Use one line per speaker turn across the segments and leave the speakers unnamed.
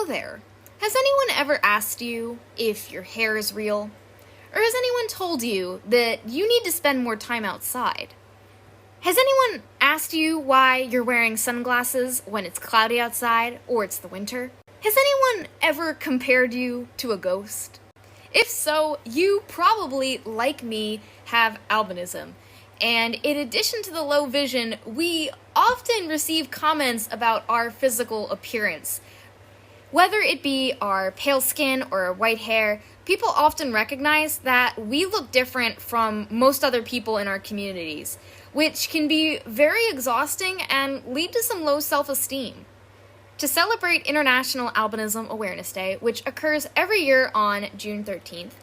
Hello there. Has anyone ever asked you if your hair is real? Or has anyone told you that you need to spend more time outside? Has anyone asked you why you're wearing sunglasses when it's cloudy outside or it's the winter? Has anyone ever compared you to a ghost? If so, you probably, like me, have albinism. And in addition to the low vision, we often receive comments about our physical appearance. Whether it be our pale skin or our white hair, people often recognize that we look different from most other people in our communities, which can be very exhausting and lead to some low self-esteem. To celebrate International Albinism Awareness Day, which occurs every year on June 13th,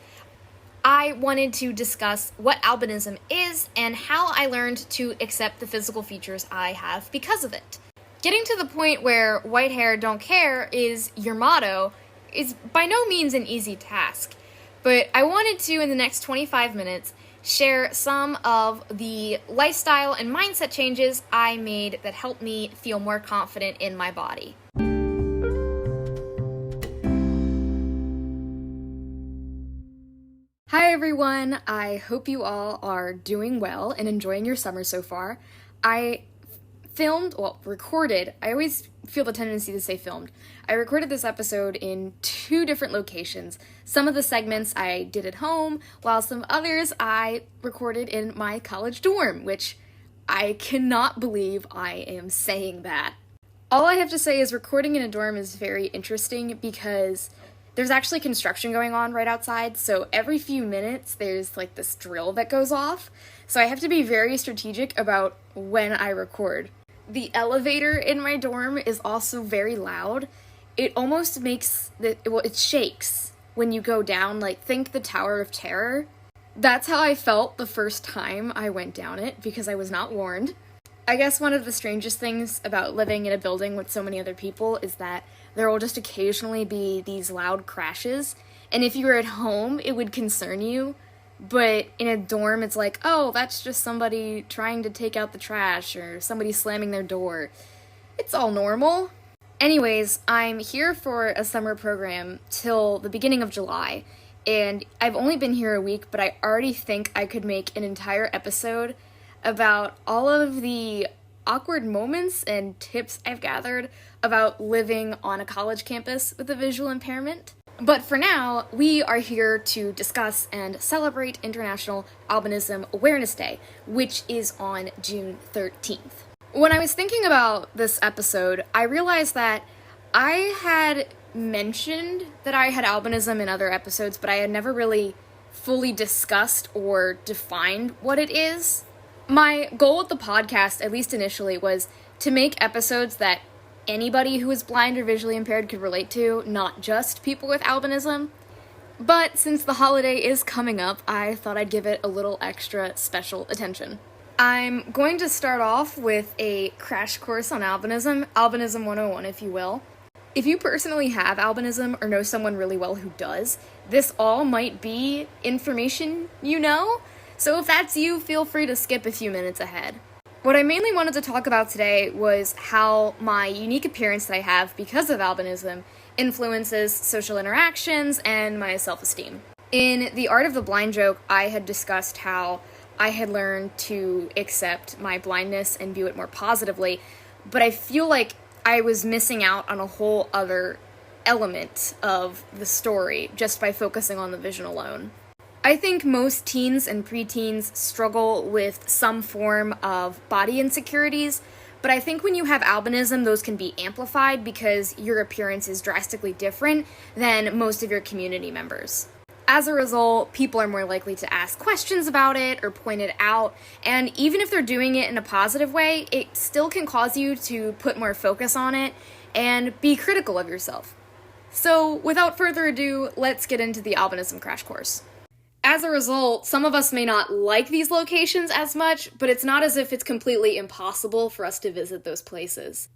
I wanted to discuss what albinism is and how I learned to accept the physical features I have because of it. Getting to the point where white hair don't care is your motto is by no means an easy task, but I wanted to, in the next 25 minutes, share some of the lifestyle and mindset changes I made that helped me feel more confident in my body. Hi everyone, I hope you all are doing well and enjoying your summer so far. I recorded, I always feel the tendency to say filmed. I recorded this episode in 2 different locations. Some of the segments I did at home, while some others I recorded in my college dorm, which I cannot believe I am saying that. All I have to say is recording in a dorm is very interesting because there's actually construction going on right outside, so every few minutes there's like this drill that goes off, so I have to be very strategic about when I record. The elevator in my dorm is also very loud. It almost makes it shakes when you go down, like think the Tower of Terror. That's how I felt the first time I went down it because I was not warned. I guess one of the strangest things about living in a building with so many other people is that there will just occasionally be these loud crashes, and if you were at home, it would concern you, but in a dorm, it's like, oh, that's just somebody trying to take out the trash, or somebody slamming their door. It's all normal. Anyways, I'm here for a summer program till the beginning of July, and I've only been here a week, but I already think I could make an entire episode about all of the awkward moments and tips I've gathered about living on a college campus with a visual impairment. But for now, we are here to discuss and celebrate International Albinism Awareness Day, which is on June 13th. When I was thinking about this episode, I realized that I had mentioned that I had albinism in other episodes, but I had never really fully discussed or defined what it is. My goal with the podcast, at least initially, was to make episodes that anybody who is blind or visually impaired could relate to, not just people with albinism. But since the holiday is coming up, I thought I'd give it a little extra special attention. I'm going to start off with a crash course on albinism, Albinism 101 if you will. If you personally have albinism or know someone really well who does, this all might be information you know, so if that's you, feel free to skip a few minutes ahead. What I mainly wanted to talk about today was how my unique appearance that I have because of albinism influences social interactions and my self-esteem. In The Art of the Blind Joke, I had discussed how I had learned to accept my blindness and view it more positively, but I feel like I was missing out on a whole other element of the story just by focusing on the vision alone. I think most teens and preteens struggle with some form of body insecurities, but I think when you have albinism, those can be amplified because your appearance is drastically different than most of your community members. As a result, people are more likely to ask questions about it or point it out, and even if they're doing it in a positive way, it still can cause you to put more focus on it and be critical of yourself. So, without further ado, let's get into the albinism crash course. As a result, some of us may not like these locations as much, but it's not as if it's completely impossible for us to visit those places.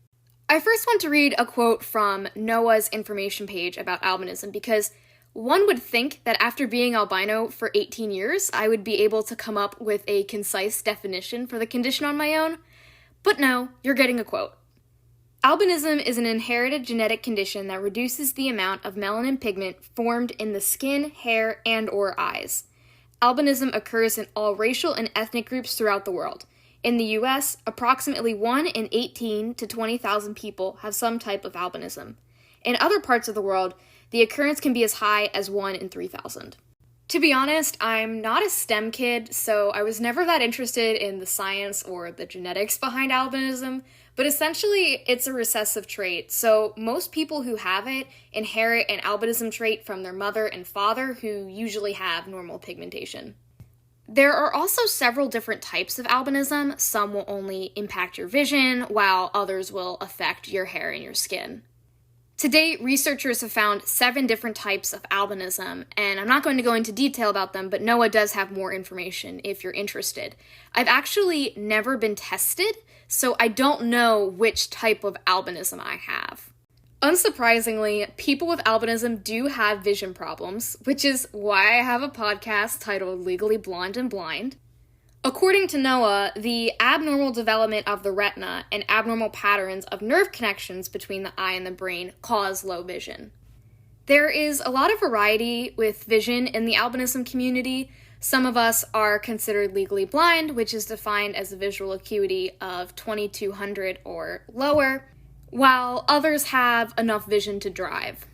I first want to read a quote from NOAA's information page about albinism because one would think that after being albino for 18 years, I would be able to come up with a concise definition for the condition on my own, but no, you're getting a quote. Albinism is an inherited genetic condition that reduces the amount of melanin pigment formed in the skin, hair, and/or eyes. Albinism occurs in all racial and ethnic groups throughout the world. In the US, approximately 1 in 18 to 20,000 people have some type of albinism. In other parts of the world, the occurrence can be as high as 1 in 3,000. To be honest, I'm not a STEM kid, so I was never that interested in the science or the genetics behind albinism, but essentially it's a recessive trait, so most people who have it inherit an albinism trait from their mother and father, who usually have normal pigmentation. There are also several different types of albinism. Some will only impact your vision, while others will affect your hair and your skin. To date, researchers have found 7 different types of albinism, and I'm not going to go into detail about them, but NOAA does have more information if you're interested. I've actually never been tested, so I don't know which type of albinism I have. Unsurprisingly, people with albinism do have vision problems, which is why I have a podcast titled Legally Blonde and Blind. According to NOAA, the abnormal development of the retina and abnormal patterns of nerve connections between the eye and the brain cause low vision. There is a lot of variety with vision in the albinism community. Some of us are considered legally blind, which is defined as a visual acuity of 2200 or lower, while others have enough vision to drive.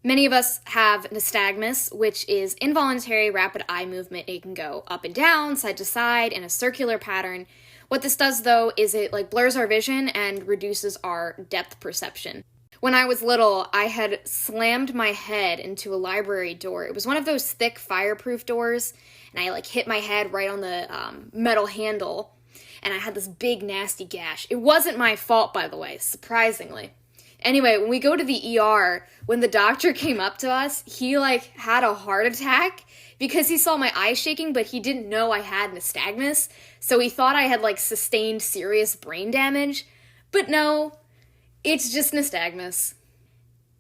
Many of us have nystagmus, which is involuntary rapid eye movement. It can go up and down, side to side, in a circular pattern. What this does, though, is it blurs our vision and reduces our depth perception. When I was little, I had slammed my head into a library door. It was one of those thick fireproof doors, and I hit my head right on the metal handle, and I had this big nasty gash. It wasn't my fault, by the way, surprisingly. Anyway, when we go to the ER, when the doctor came up to us, he had a heart attack because he saw my eyes shaking, but he didn't know I had nystagmus, so he thought I had sustained serious brain damage. But no, it's just nystagmus.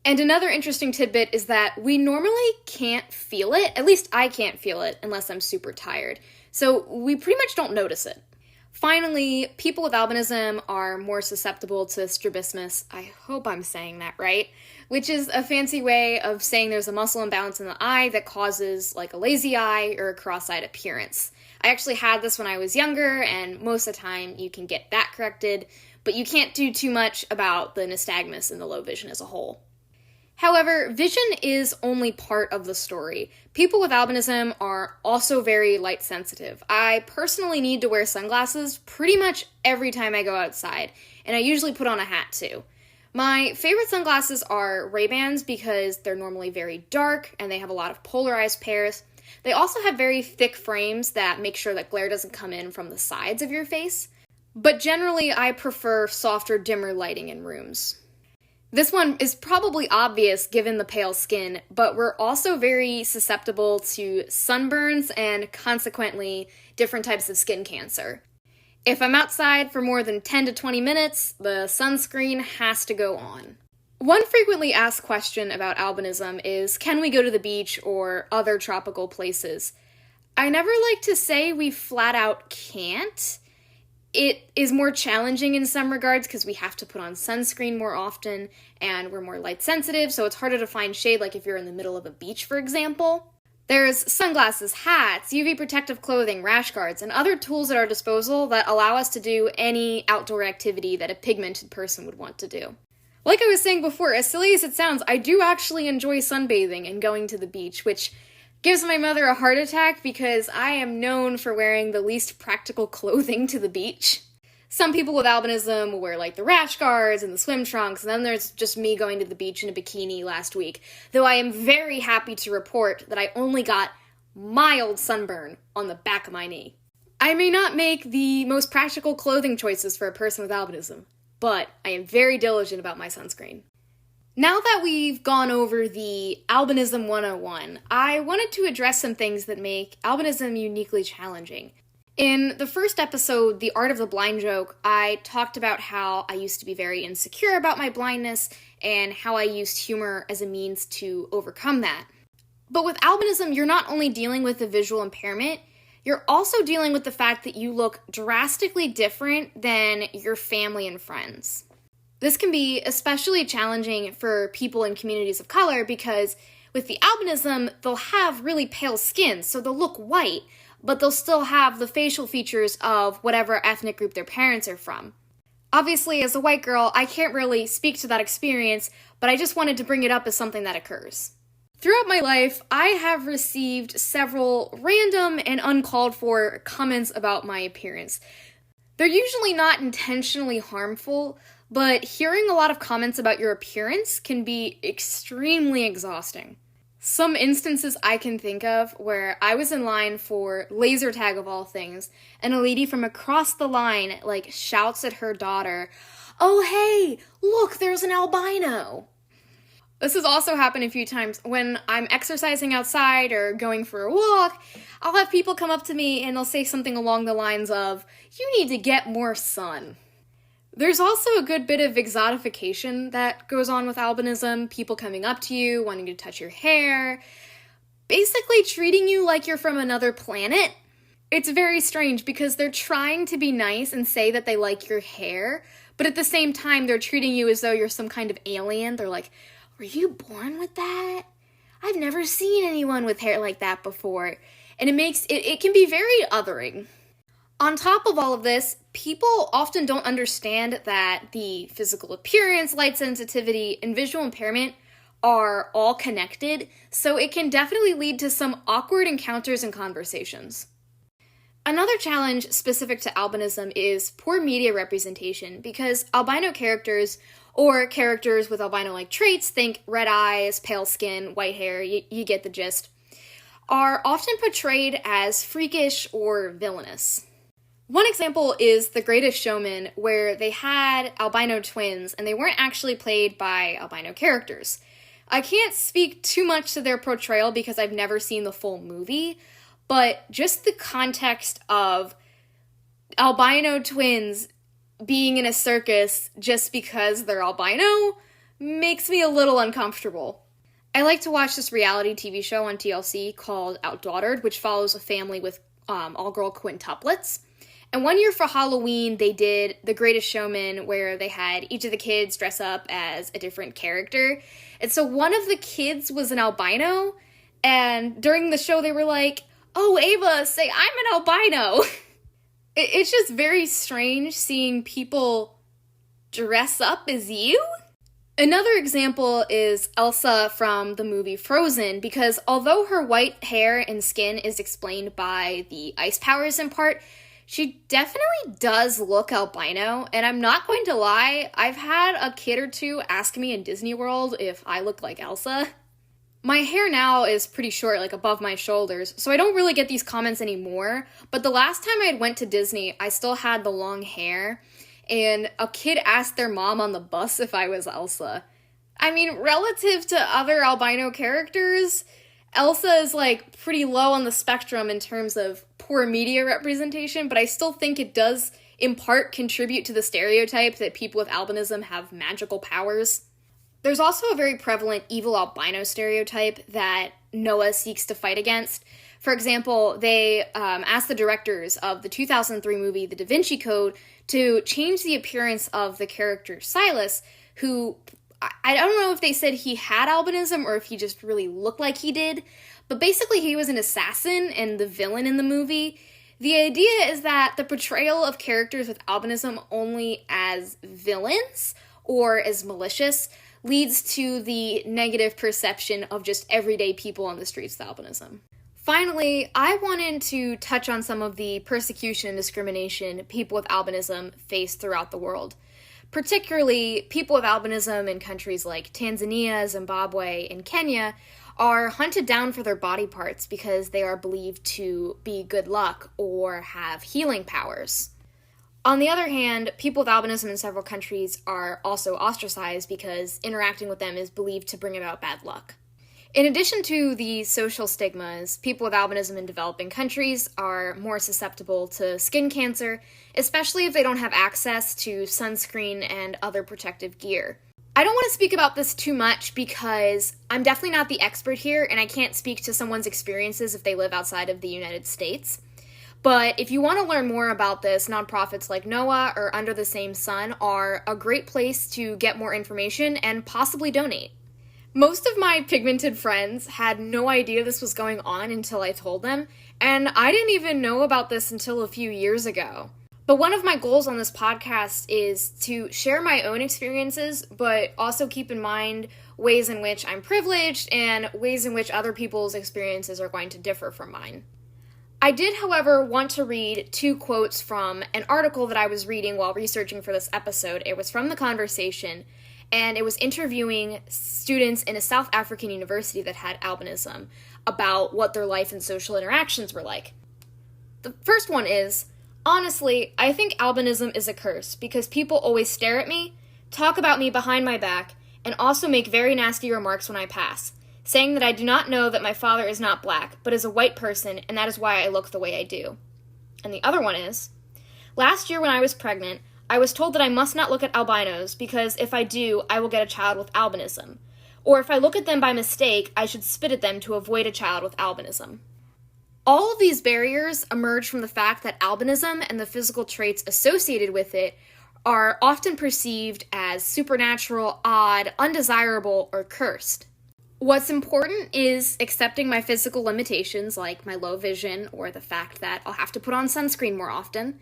And another interesting tidbit is that we normally can't feel it, at least I can't feel it unless I'm super tired, so we pretty much don't notice it. Finally, people with albinism are more susceptible to strabismus, I hope I'm saying that right, which is a fancy way of saying there's a muscle imbalance in the eye that causes a lazy eye or a cross-eyed appearance. I actually had this when I was younger, and most of the time you can get that corrected, but you can't do too much about the nystagmus and the low vision as a whole. However, vision is only part of the story. People with albinism are also very light sensitive. I personally need to wear sunglasses pretty much every time I go outside, and I usually put on a hat too. My favorite sunglasses are Ray-Bans because they're normally very dark and they have a lot of polarized pairs. They also have very thick frames that make sure that glare doesn't come in from the sides of your face. But generally, I prefer softer, dimmer lighting in rooms. This one is probably obvious given the pale skin, but we're also very susceptible to sunburns and consequently different types of skin cancer. If I'm outside for more than 10 to 20 minutes, the sunscreen has to go on. One frequently asked question about albinism is, can we go to the beach or other tropical places? I never like to say we flat out can't. It is more challenging in some regards because we have to put on sunscreen more often and we're more light sensitive, so it's harder to find shade if you're in the middle of a beach, for example. There's sunglasses, hats, UV protective clothing, rash guards, and other tools at our disposal that allow us to do any outdoor activity that a pigmented person would want to do. Like I was saying before, as silly as it sounds, I do actually enjoy sunbathing and going to the beach, which gives my mother a heart attack because I am known for wearing the least practical clothing to the beach. Some people with albinism will wear the rash guards and the swim trunks, and then there's just me going to the beach in a bikini last week, though I am very happy to report that I only got mild sunburn on the back of my knee. I may not make the most practical clothing choices for a person with albinism, but I am very diligent about my sunscreen. Now that we've gone over the Albinism 101, I wanted to address some things that make albinism uniquely challenging. In the first episode, The Art of the Blind Joke, I talked about how I used to be very insecure about my blindness and how I used humor as a means to overcome that. But with albinism, you're not only dealing with a visual impairment, you're also dealing with the fact that you look drastically different than your family and friends. This can be especially challenging for people in communities of color because with the albinism, they'll have really pale skin, so they'll look white, but they'll still have the facial features of whatever ethnic group their parents are from. Obviously, as a white girl, I can't really speak to that experience, but I just wanted to bring it up as something that occurs. Throughout my life, I have received several random and uncalled for comments about my appearance. They're usually not intentionally harmful, but hearing a lot of comments about your appearance can be extremely exhausting. Some instances I can think of where I was in line for laser tag of all things, and a lady from across the line, shouts at her daughter, "Oh hey, look, there's an albino!" This has also happened a few times when I'm exercising outside or going for a walk. I'll have people come up to me and they'll say something along the lines of, "You need to get more sun." There's also a good bit of exotification that goes on with albinism, people coming up to you, wanting to touch your hair, basically treating you like you're from another planet. It's very strange because they're trying to be nice and say that they like your hair, but at the same time they're treating you as though you're some kind of alien. They're like, "Were you born with that? I've never seen anyone with hair like that before." And it can be very othering. On top of all of this, people often don't understand that the physical appearance, light sensitivity, and visual impairment are all connected, so it can definitely lead to some awkward encounters and conversations. Another challenge specific to albinism is poor media representation, because albino characters, or characters with albino-like traits, think red eyes, pale skin, white hair, you get the gist, are often portrayed as freakish or villainous. One example is The Greatest Showman, where they had albino twins, and they weren't actually played by albino characters. I can't speak too much to their portrayal because I've never seen the full movie, but just the context of albino twins being in a circus just because they're albino makes me a little uncomfortable. I like to watch this reality TV show on TLC called Outdaughtered, which follows a family with all-girl quintuplets. And one year for Halloween, they did The Greatest Showman, where they had each of the kids dress up as a different character. And so one of the kids was an albino, and during the show they were like, "Oh, Ava, say I'm an albino." It's just very strange seeing people dress up as you. Another example is Elsa from the movie Frozen, because although her white hair and skin is explained by the ice powers in part, she definitely does look albino, and I'm not going to lie, I've had a kid or two ask me in Disney World if I look like Elsa. My hair now is pretty short, above my shoulders, so I don't really get these comments anymore, but the last time I went to Disney, I still had the long hair, and a kid asked their mom on the bus if I was Elsa. I mean, relative to other albino characters, Elsa is, pretty low on the spectrum in terms of poor media representation, but I still think it does, in part, contribute to the stereotype that people with albinism have magical powers. There's also a very prevalent evil albino stereotype that Noah seeks to fight against. For example, they asked the directors of the 2003 movie The Da Vinci Code to change the appearance of the character Silas, who, I don't know if they said he had albinism or if he just really looked like he did, but basically he was an assassin and the villain in the movie. The idea is that the portrayal of characters with albinism only as villains or as malicious leads to the negative perception of just everyday people on the streets with albinism. Finally, I wanted to touch on some of the persecution and discrimination people with albinism face throughout the world. Particularly, people with albinism in countries like Tanzania, Zimbabwe, and Kenya are hunted down for their body parts because they are believed to be good luck or have healing powers. On the other hand, people with albinism in several countries are also ostracized because interacting with them is believed to bring about bad luck. In addition to the social stigmas, people with albinism in developing countries are more susceptible to skin cancer, especially if they don't have access to sunscreen and other protective gear. I don't want to speak about this too much because I'm definitely not the expert here and I can't speak to someone's experiences if they live outside of the United States. But if you want to learn more about this, nonprofits like NOAA or Under the Same Sun are a great place to get more information and possibly donate. Most of my pigmented friends had no idea this was going on until I told them, and I didn't even know about this until a few years ago. But one of my goals on this podcast is to share my own experiences, but also keep in mind ways in which I'm privileged and ways in which other people's experiences are going to differ from mine. I did, however, want to read 2 quotes from an article that I was reading while researching for this episode. It was from The Conversation, and it was interviewing students in a South African university that had albinism about what their life and social interactions were like. The first one is, honestly, I think albinism is a curse because people always stare at me, talk about me behind my back, and also make very nasty remarks when I pass, saying that I do not know that my father is not black, but is a white person, and that is why I look the way I do. And the other one is, last year when I was pregnant, I was told that I must not look at albinos because if I do, I will get a child with albinism. Or if I look at them by mistake, I should spit at them to avoid a child with albinism. All of these barriers emerge from the fact that albinism and the physical traits associated with it are often perceived as supernatural, odd, undesirable, or cursed. What's important is accepting my physical limitations, like my low vision or the fact that I'll have to put on sunscreen more often,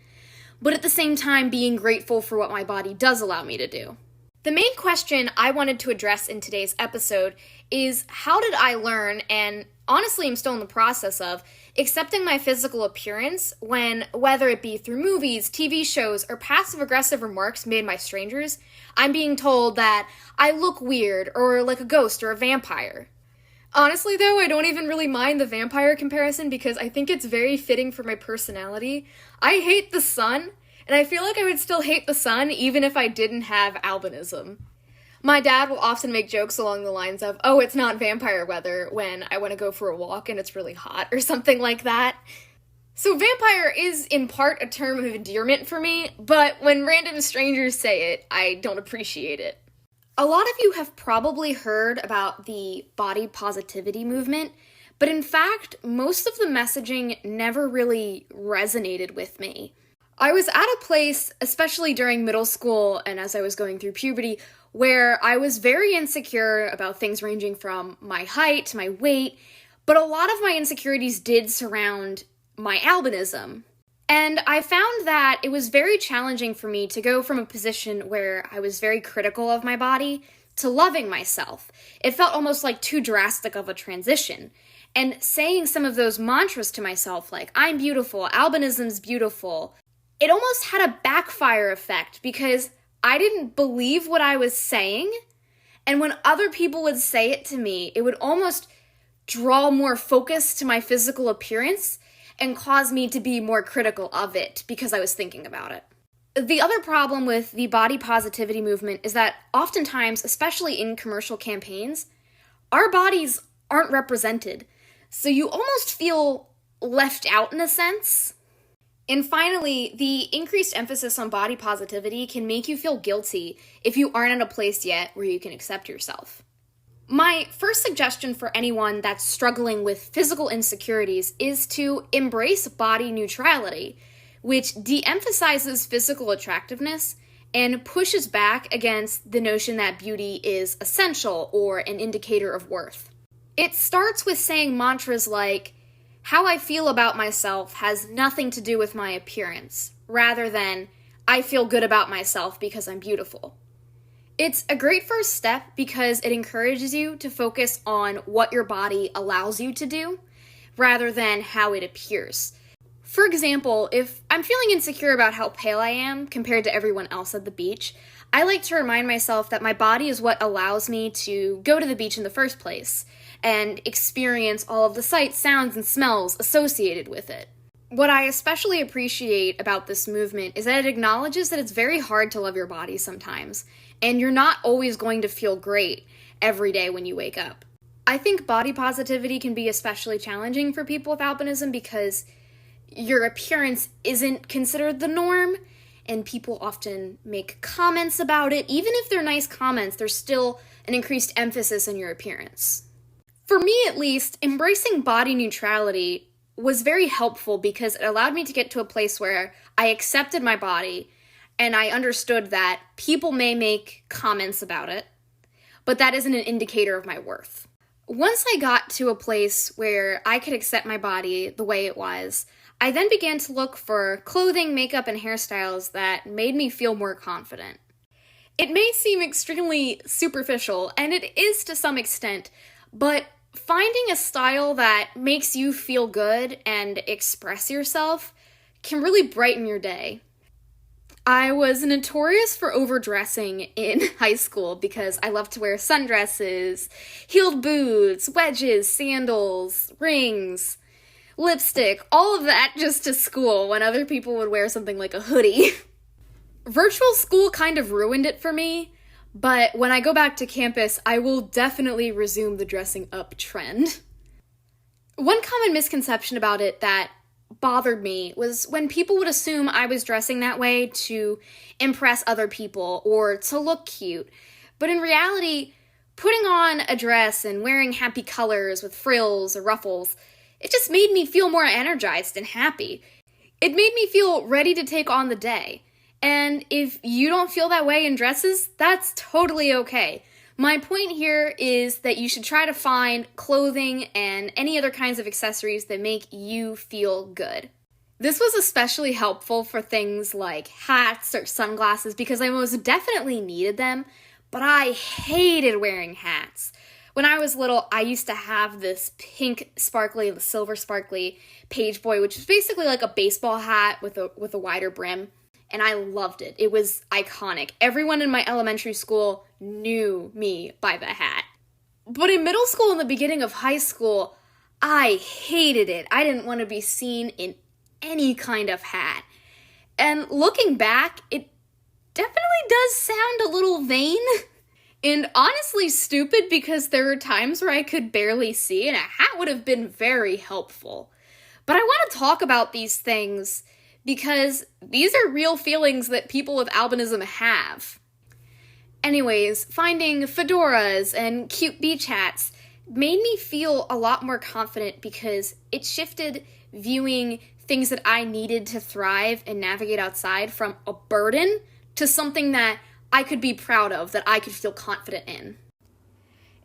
but at the same time being grateful for what my body does allow me to do. The main question I wanted to address in today's episode is how did I learn, and honestly I'm still in the process of, accepting my physical appearance when, whether it be through movies, TV shows, or passive-aggressive remarks made by strangers, I'm being told that I look weird or like a ghost or a vampire. Honestly, though, I don't even really mind the vampire comparison because I think it's very fitting for my personality. I hate the sun, and I feel like I would still hate the sun even if I didn't have albinism. My dad will often make jokes along the lines of, oh, it's not vampire weather when I want to go for a walk and it's really hot or something like that. So vampire is in part a term of endearment for me, but when random strangers say it, I don't appreciate it. A lot of you have probably heard about the body positivity movement, but in fact, most of the messaging never really resonated with me. I was at a place, especially during middle school and as I was going through puberty, where I was very insecure about things ranging from my height to my weight, but a lot of my insecurities did surround my albinism. And I found that it was very challenging for me to go from a position where I was very critical of my body to loving myself. It felt almost like too drastic of a transition. And saying some of those mantras to myself, like, I'm beautiful, albinism's beautiful, it almost had a backfire effect because I didn't believe what I was saying. And when other people would say it to me, it would almost draw more focus to my physical appearance and cause me to be more critical of it because I was thinking about it. The other problem with the body positivity movement is that oftentimes, especially in commercial campaigns, our bodies aren't represented. So you almost feel left out in a sense. And finally, the increased emphasis on body positivity can make you feel guilty if you aren't at a place yet where you can accept yourself. My first suggestion for anyone that's struggling with physical insecurities is to embrace body neutrality, which de-emphasizes physical attractiveness and pushes back against the notion that beauty is essential or an indicator of worth. It starts with saying mantras like, how I feel about myself has nothing to do with my appearance, rather than, I feel good about myself because I'm beautiful. It's a great first step because it encourages you to focus on what your body allows you to do, rather than how it appears. For example, if I'm feeling insecure about how pale I am compared to everyone else at the beach, I like to remind myself that my body is what allows me to go to the beach in the first place and experience all of the sights, sounds, and smells associated with it. What I especially appreciate about this movement is that it acknowledges that it's very hard to love your body sometimes, and you're not always going to feel great every day when you wake up. I think body positivity can be especially challenging for people with albinism because your appearance isn't considered the norm, and people often make comments about it. Even if they're nice comments, there's still an increased emphasis on your appearance. For me, at least, embracing body neutrality was very helpful because it allowed me to get to a place where I accepted my body and I understood that people may make comments about it, but that isn't an indicator of my worth. Once I got to a place where I could accept my body the way it was, I then began to look for clothing, makeup, and hairstyles that made me feel more confident. It may seem extremely superficial, and it is to some extent, but finding a style that makes you feel good and express yourself can really brighten your day. I was notorious for overdressing in high school because I loved to wear sundresses, heeled boots, wedges, sandals, rings, lipstick, all of that just to school when other people would wear something like a hoodie. Virtual school kind of ruined it for me, but when I go back to campus, I will definitely resume the dressing up trend. One common misconception about it that bothered me was when people would assume I was dressing that way to impress other people or to look cute. But in reality, putting on a dress and wearing happy colors with frills or ruffles, it just made me feel more energized and happy. It made me feel ready to take on the day. And if you don't feel that way in dresses, that's totally okay. My point here is that you should try to find clothing and any other kinds of accessories that make you feel good. This was especially helpful for things like hats or sunglasses because I most definitely needed them, but I hated wearing hats. When I was little, I used to have this pink sparkly, silver sparkly page boy, which is basically like a baseball hat with a wider brim. And I loved it. It was iconic. Everyone in my elementary school knew me by the hat. But in middle school and the beginning of high school, I hated it. I didn't want to be seen in any kind of hat. And looking back, it definitely does sound a little vain and honestly stupid because there were times where I could barely see and a hat would have been very helpful. But I want to talk about these things because these are real feelings that people with albinism have. Anyways, finding fedoras and cute beach hats made me feel a lot more confident because it shifted viewing things that I needed to thrive and navigate outside from a burden to something that I could be proud of, that I could feel confident in.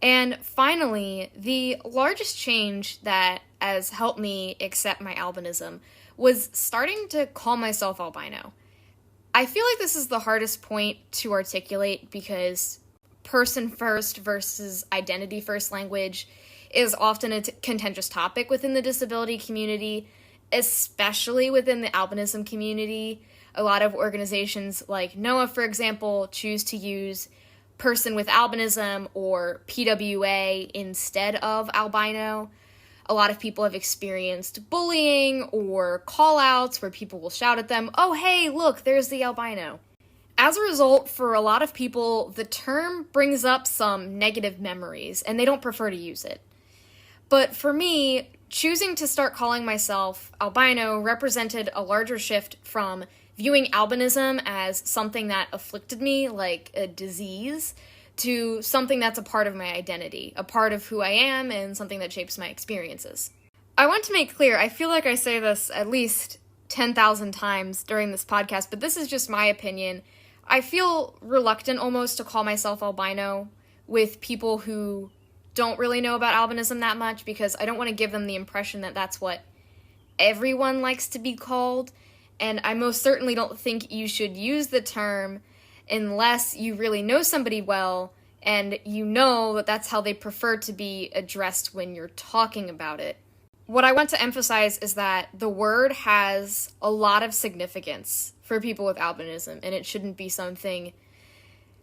And finally, the largest change that has helped me accept my albinism was starting to call myself albino. I feel like this is the hardest point to articulate because person first versus identity first language is often a contentious topic within the disability community, especially within the albinism community. A lot of organizations like NOAA, for example, choose to use person with albinism or PWA instead of albino. A lot of people have experienced bullying or call-outs where people will shout at them, "Oh, hey, look, there's the albino." As a result, for a lot of people, the term brings up some negative memories, and they don't prefer to use it. But for me, choosing to start calling myself albino represented a larger shift from viewing albinism as something that afflicted me, like a disease, to something that's a part of my identity, a part of who I am, and something that shapes my experiences. I want to make clear, I feel like I say this at least 10,000 times during this podcast, but this is just my opinion. I feel reluctant almost to call myself albino with people who don't really know about albinism that much because I don't want to give them the impression that that's what everyone likes to be called, and I most certainly don't think you should use the term unless you really know somebody well and you know that that's how they prefer to be addressed when you're talking about it. What I want to emphasize is that the word has a lot of significance for people with albinism, and it shouldn't be something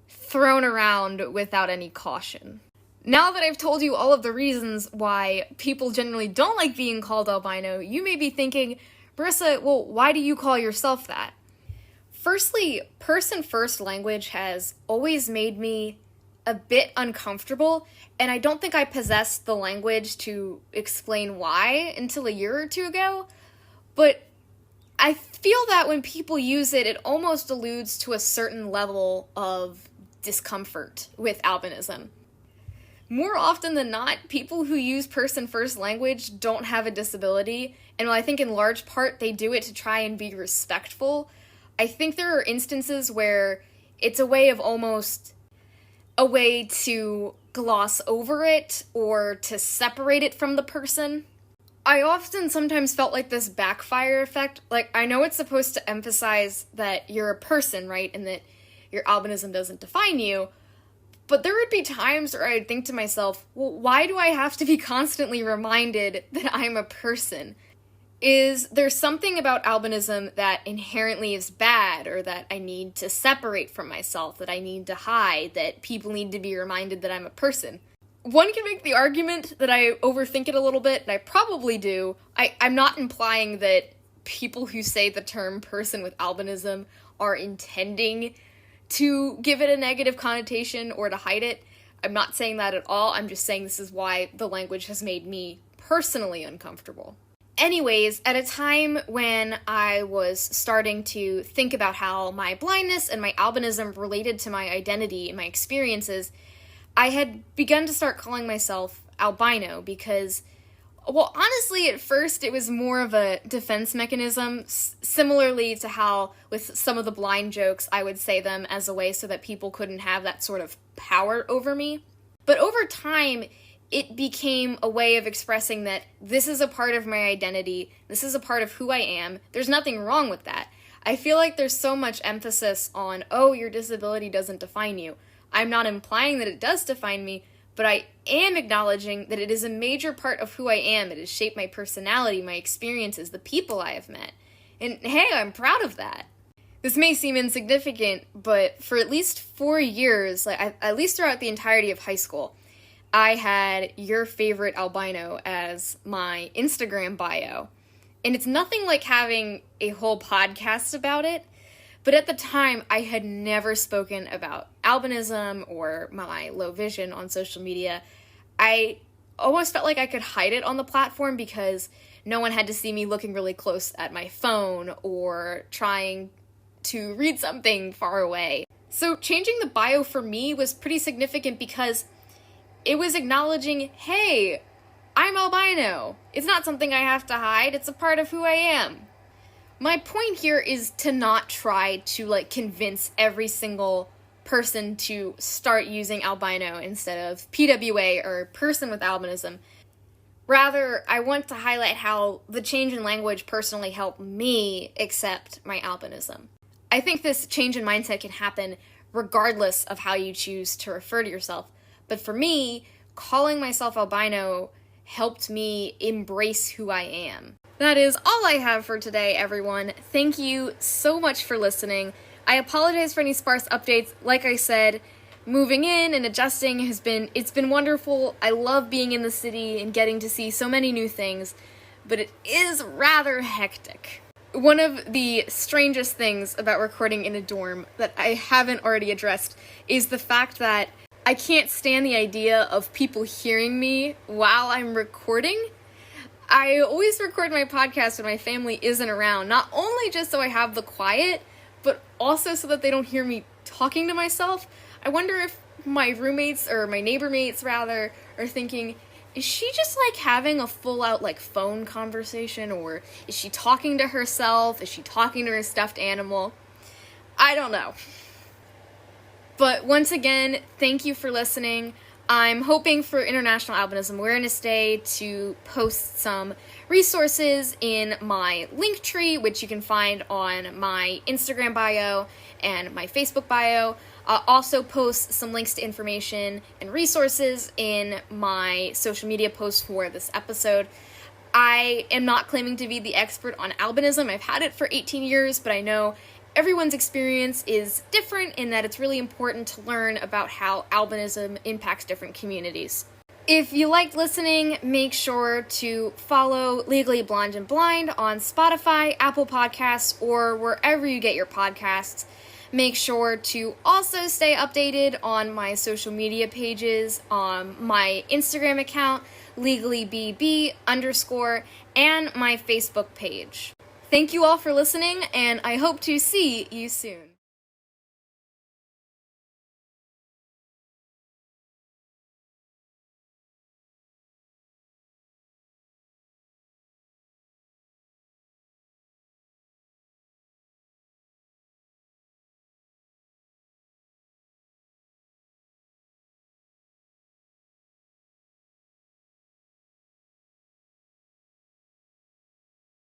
thrown around without any caution. Now that I've told you all of the reasons why people generally don't like being called albino, you may be thinking, Marissa, well, why do you call yourself that? Firstly, person-first language has always made me a bit uncomfortable, and I don't think I possessed the language to explain why until a year or two ago, but I feel that when people use it, it almost alludes to a certain level of discomfort with albinism. more often than not, people who use person-first language don't have a disability, and while I think in large part they do it to try and be respectful, I think there are instances where it's a way to gloss over it or to separate it from the person. I often sometimes felt like this backfire effect. Like, I know it's supposed to emphasize that you're a person, right, and that your albinism doesn't define you, but there would be times where I'd think to myself, well, why do I have to be constantly reminded that I'm a person? Is there something about albinism that inherently is bad, or that I need to separate from myself, that I need to hide, that people need to be reminded that I'm a person? One can make the argument that I overthink it a little bit, and I probably do. I'm not implying that people who say the term person with albinism are intending to give it a negative connotation or to hide it. I'm not saying that at all. I'm just saying this is why the language has made me personally uncomfortable. Anyways, at a time when I was starting to think about how my blindness and my albinism related to my identity and my experiences, I had begun to start calling myself albino because, well, honestly, at first it was more of a defense mechanism, similarly to how with some of the blind jokes I would say them as a way so that people couldn't have that sort of power over me. But over time, it became a way of expressing that this is a part of my identity, this is a part of who I am, there's nothing wrong with that. I feel like there's so much emphasis on, oh, your disability doesn't define you. I'm not implying that it does define me, but I am acknowledging that it is a major part of who I am. It has shaped my personality, my experiences, the people I have met. And hey, I'm proud of that. This may seem insignificant, but for at least 4 years, at least throughout the entirety of high school, I had your favorite albino as my Instagram bio. And it's nothing like having a whole podcast about it, but at the time, I had never spoken about albinism or my low vision on social media. I almost felt like I could hide it on the platform because no one had to see me looking really close at my phone or trying to read something far away. So changing the bio for me was pretty significant because it was acknowledging, hey, I'm albino. It's not something I have to hide. It's a part of who I am. My point here is to not try to, convince every single person to start using albino instead of PWA or person with albinism. Rather, I want to highlight how the change in language personally helped me accept my albinism. I think this change in mindset can happen regardless of how you choose to refer to yourself. But for me, calling myself albino helped me embrace who I am. That is all I have for today, everyone. Thank you so much for listening. I apologize for any sparse updates. Like I said, moving in and adjusting it's been wonderful. I love being in the city and getting to see so many new things, but it is rather hectic. One of the strangest things about recording in a dorm that I haven't already addressed is the fact that I can't stand the idea of people hearing me while I'm recording. I always record my podcast when my family isn't around, not only just so I have the quiet, but also so that they don't hear me talking to myself. I wonder if my roommates, or my neighbor mates rather, are thinking, is she just having a full out phone conversation, or is she talking to herself? Is she talking to her stuffed animal? I don't know. But once again, thank you for listening. I'm hoping for International Albinism Awareness Day to post some resources in my link tree, which you can find on my Instagram bio and my Facebook bio. I'll also post some links to information and resources in my social media posts for this episode. I am not claiming to be the expert on albinism. I've had it for 18 years, but I know everyone's experience is different in that it's really important to learn about how albinism impacts different communities. If you liked listening, make sure to follow Legally Blonde and Blind on Spotify, Apple Podcasts, or wherever you get your podcasts. Make sure to also stay updated on my social media pages, my Instagram account, legallybb_, and my Facebook page. Thank you all for listening, and I hope to see you soon.